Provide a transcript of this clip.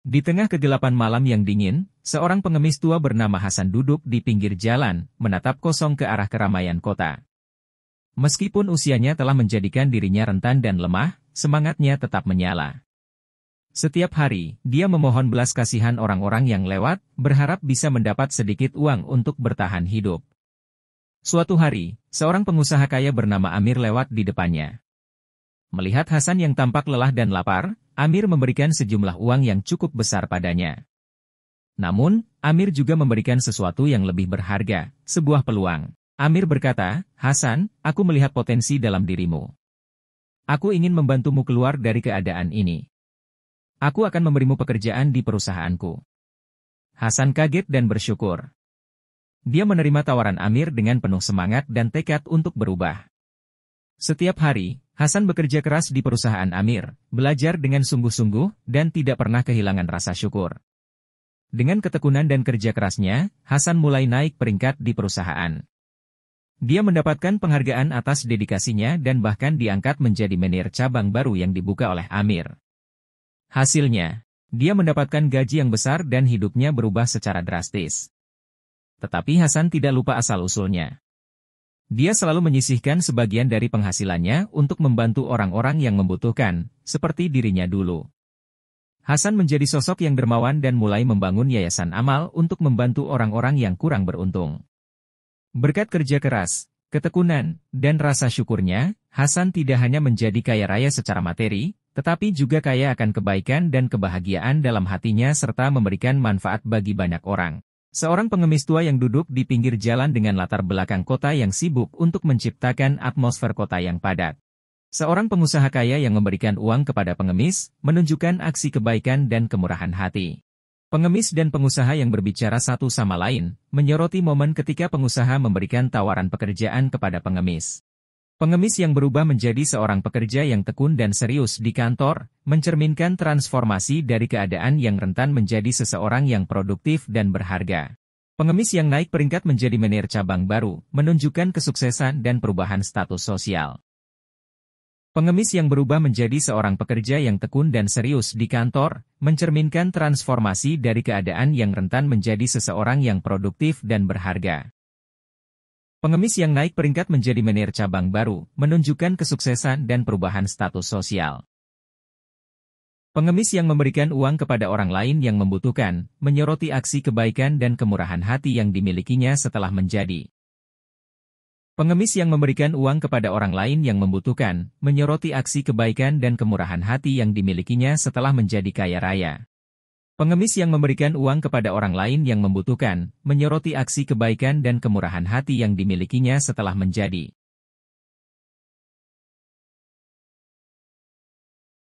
Di tengah kegelapan malam yang dingin, seorang pengemis tua bernama Hasan duduk di pinggir jalan, menatap kosong ke arah keramaian kota. Meskipun usianya telah menjadikan dirinya rentan dan lemah, semangatnya tetap menyala. Setiap hari, dia memohon belas kasihan orang-orang yang lewat, berharap bisa mendapat sedikit uang untuk bertahan hidup. Suatu hari, seorang pengusaha kaya bernama Amir lewat di depannya. Melihat Hasan yang tampak lelah dan lapar, Amir memberikan sejumlah uang yang cukup besar padanya. Namun, Amir juga memberikan sesuatu yang lebih berharga, sebuah peluang. Amir berkata, "Hasan, aku melihat potensi dalam dirimu. Aku ingin membantumu keluar dari keadaan ini. Aku akan memberimu pekerjaan di perusahaanku." Hasan kaget dan bersyukur. Dia menerima tawaran Amir dengan penuh semangat dan tekad untuk berubah. Setiap hari, Hasan bekerja keras di perusahaan Amir, belajar dengan sungguh-sungguh, dan tidak pernah kehilangan rasa syukur. Dengan ketekunan dan kerja kerasnya, Hasan mulai naik peringkat di perusahaan. Dia mendapatkan penghargaan atas dedikasinya dan bahkan diangkat menjadi manajer cabang baru yang dibuka oleh Amir. Hasilnya, dia mendapatkan gaji yang besar dan hidupnya berubah secara drastis. Tetapi Hasan tidak lupa asal-usulnya. Dia selalu menyisihkan sebagian dari penghasilannya untuk membantu orang-orang yang membutuhkan, seperti dirinya dulu. Hasan menjadi sosok yang dermawan dan mulai membangun yayasan amal untuk membantu orang-orang yang kurang beruntung. Berkat kerja keras, ketekunan, dan rasa syukurnya, Hasan tidak hanya menjadi kaya raya secara materi, tetapi juga kaya akan kebaikan dan kebahagiaan dalam hatinya serta memberikan manfaat bagi banyak orang. Seorang pengemis tua yang duduk di pinggir jalan dengan latar belakang kota yang sibuk untuk menciptakan atmosfer kota yang padat. Seorang pengusaha kaya yang memberikan uang kepada pengemis, menunjukkan aksi kebaikan dan kemurahan hati. Pengemis dan pengusaha yang berbicara satu sama lain, menyoroti momen ketika pengusaha memberikan tawaran pekerjaan kepada pengemis. Pengemis yang berubah menjadi seorang pekerja yang tekun dan serius di kantor, mencerminkan transformasi dari keadaan yang rentan menjadi seseorang yang produktif dan berharga. Pengemis yang naik peringkat menjadi manajer cabang baru, menunjukkan kesuksesan dan perubahan status sosial. Pengemis yang berubah menjadi seorang pekerja yang tekun dan serius di kantor, mencerminkan transformasi dari keadaan yang rentan menjadi seseorang yang produktif dan berharga. Pengemis yang naik peringkat menjadi manajer cabang baru, menunjukkan kesuksesan dan perubahan status sosial. Pengemis yang memberikan uang kepada orang lain yang membutuhkan, menyoroti aksi kebaikan dan kemurahan hati yang dimilikinya setelah menjadi. Pengemis yang memberikan uang kepada orang lain yang membutuhkan, menyoroti aksi kebaikan dan kemurahan hati yang dimilikinya setelah menjadi kaya raya. Pengemis yang memberikan uang kepada orang lain yang membutuhkan, menyoroti aksi kebaikan dan kemurahan hati yang dimilikinya setelah menjadi.